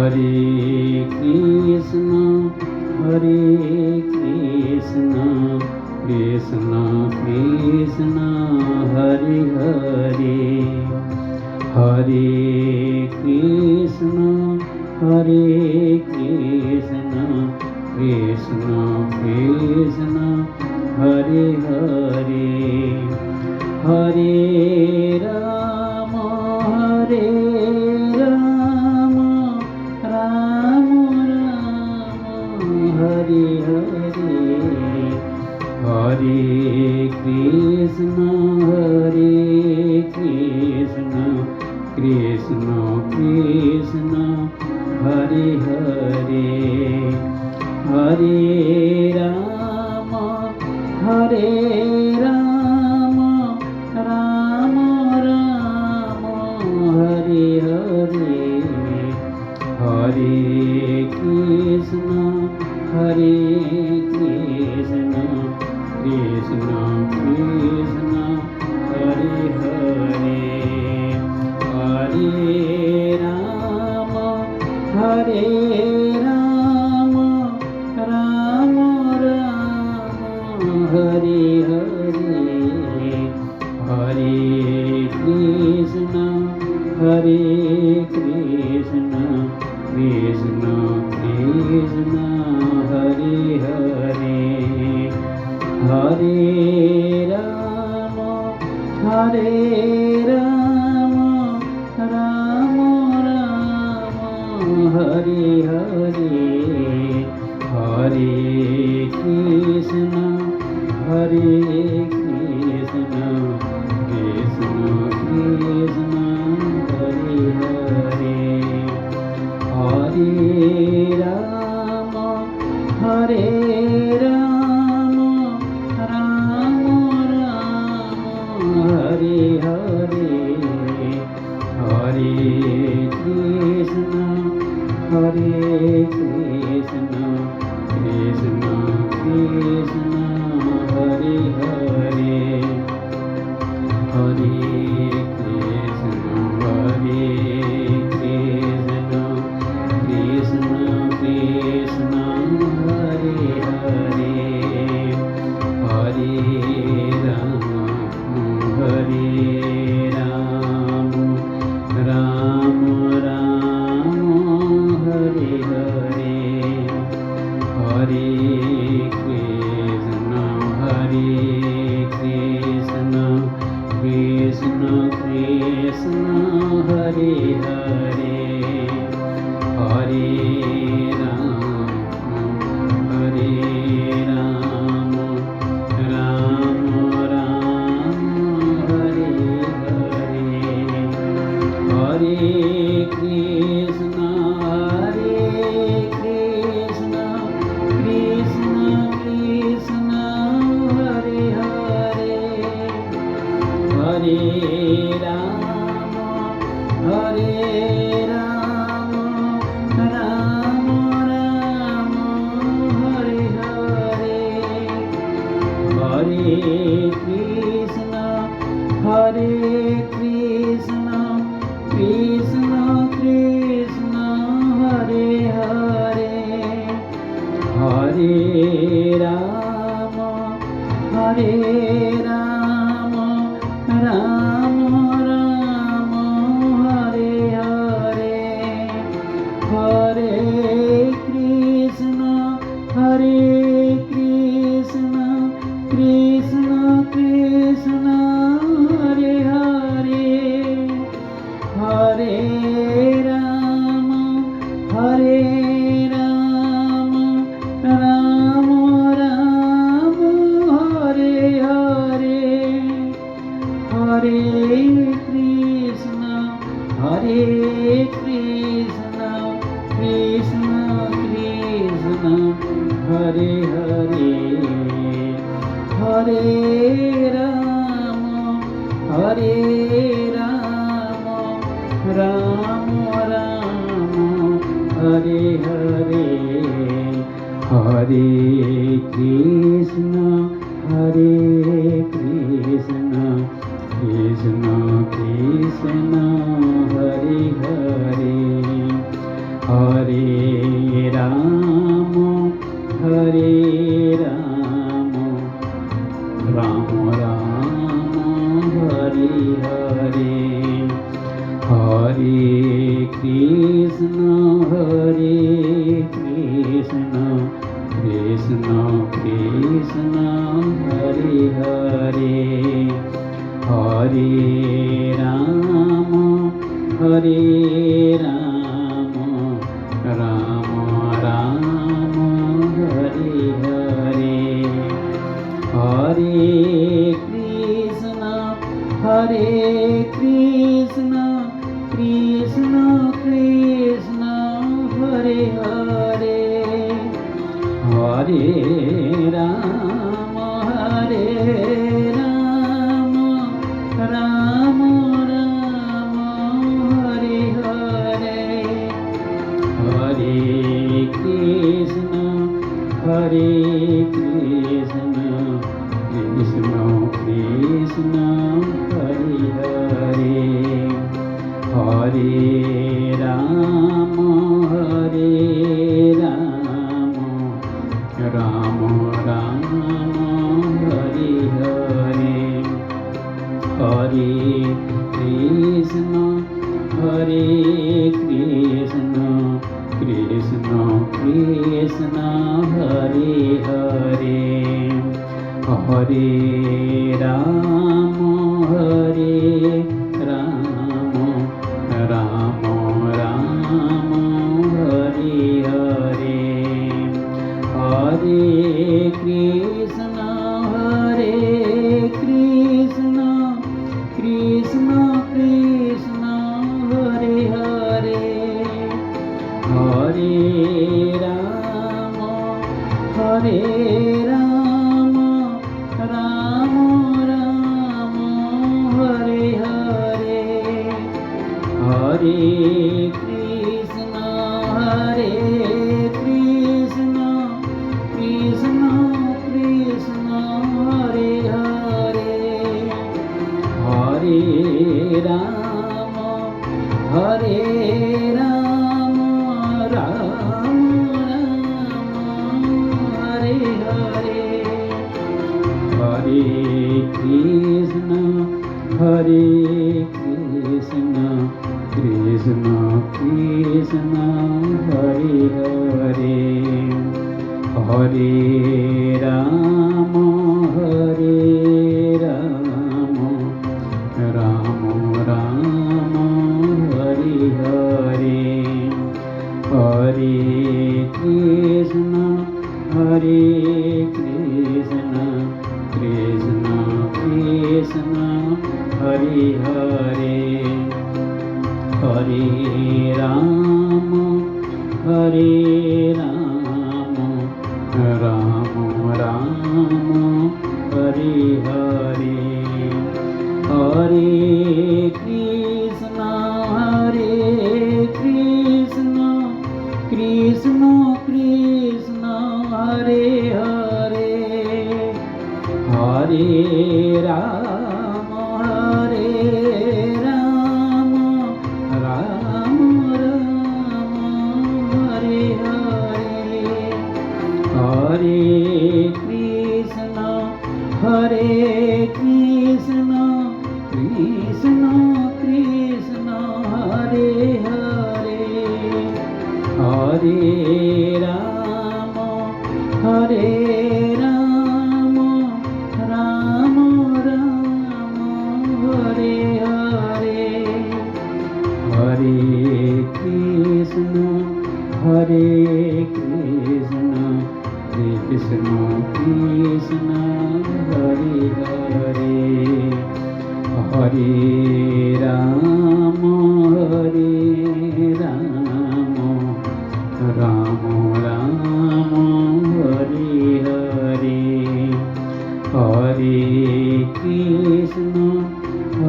Hare Krishna, Hare Krishna, Krishna Krishna, Hare Hare, Hare Krishna, Hare Krishna, Krishna Krishna, Hare Hare, Hare Rama, Hare Rama, Rama Rama, Hare Hare, Hare Krishna, Hare Krishna, Krishna Krishna, Hare Hare, Hare Rama, Hare Rama, Rama Rama, Hare Hare, Hare Krishna, Hare Krishna, Krishna Krishna, Hare Hare, Hare Rama, Hare Rama, Rama Rama, Hare Hare, Hare Krishna, Hare Krishna, Krishna Krishna, Hare Hare, Hare Rama, Hare Rama, Rama Rama, Hare Hare, Hare Krishna, Hare Krishna, Krishna Krishna, Hare Hare, Hare Rama, Hare Rama, Rama Rama, Hare Hare, Hare Krishna, Hare Krishna, Krishna Krishna, Hare Hare, Hare Krishna, Hare Krishna, Krishna Krishna, Hare Hare, Hare Rama, Hare Rama, Rama Rama, Hare Hare, Hare Krishna, Hare Krishna, Krishna Krishna, Hare Hare, Hare Rama, Hare Rama, Rama Rama, Hare Hare, Hare Krishna, Hare Krishna, Krishna Krishna, Hare Hare, Hare Rama, Hare Rama, Rama Rama, Hare Hare, Hare Krishna, Hare Krishna, Krishna Ram Ram Ram Hare Hare Hare Krishna Krishna Krishna Krishna Hare Hare Hare Ram Ram Ram Hare Hare Hare Krishna Krishna Krishna Krishna Hare Hare Hare Ram Ram Ram Hare Hare Hare Krishna Krishna Krishna Krishna Hare Hare Hare Ram Ram Ram Hare Hare Hare Krishna Krishna Krishna Krishna Hare Hare Hare Ram Ram Ram Hare Hare Hare Krishna Krishna Krishna Krishna Hare Hare Hare Ram Ram Ram Hare Hare Hare Krishna Krishna Krishna Krishna Hare Hare Hare Ram Ram Ram Hare Hare Hare Krishna Krishna Krishna Krishna Hare Hare Hare Ram Ram Ram Hare Hare Hare Krishna Krishna Krishna Krishna Hare Hare Hare Ram Ram Ram Hare Hare Hare Krishna Krishna Krishna Krishna Hare Hare Hare Ram Ram Ram Hare Hare Hare Krishna Krishna Krishna Krishna Hare Hare Hare Ram Ram Ram Ram Hare Hare Hare Krishna Krishna Krishna Krishna Hare Hare Hare Ram Ram Ram Ram Hare Hare Hare Krishna Krishna Krishna Krishna Hare Hare Hare Ram Ram Ram Hare Hare Hare Krishna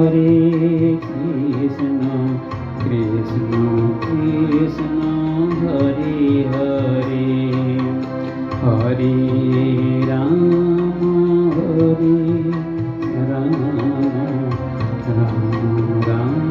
Hare Krishna Krishna Krishna Hare Hare Hare Ram Ram Ram